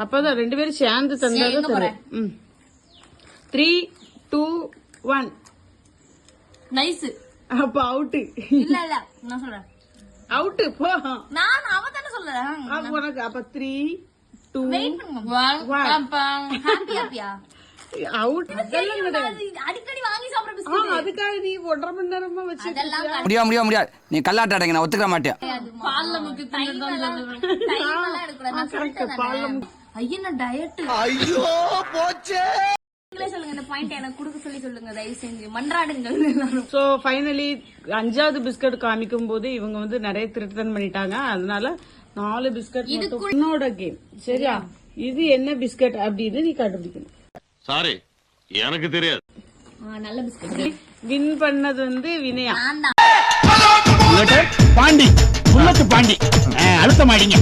அப்பதான் 2 பேரும் சேர்ந்து தந்தாதான் தருவேன். 3, 2, 1 நைஸ். அப்ப அவுட்டு. இல்ல நான் சொல்றேன் அவுட்டு போ. நான் அவதானே சொல்றேன் உனக்கு. அப்ப 3, 2, வெயிட் பண்ணுங்க. ஹாப்பியா அவுட். அடிக்கடி வாங்கி சாப்பிடுற பிஸ்கட். அதுக்காக நீ 1.5 மணி நேரமா வச்சு முடியாது. நீ கல்லாட்ட அடங்க, நான் ஒத்துக்க மாட்டேன். பால்ல முக்கி டைம்லாம் எடுக்கல. நான் சொல்லிட்டேன். ஐயா டயட். ஐயோ போச்சே. நீங்களே சொல்லுங்க, இந்த பாயிண்ட் எனக்கு கொடுக்க சொல்லுங்க தயவு செஞ்சு. மன்றாடுங்க. சோ ஃபைனலி 5வது பிஸ்கட் காமிக்கும் போது இவங்க வந்து நிறைய திருத்தன் பண்ணிட்டாங்க. அதனால 4 பிஸ்கட் உன்னோட கேம். சரியா? இது என்ன பிஸ்கட் அப்படின்னு நீ கண்டுபிடிக்கணும். சாரி, எனக்கு தெரியாது. நல்ல பிஸ்கட். வின் பண்ணது வந்து வினயா. பாண்டி, பாண்டி அழுத்தமாடிங்க.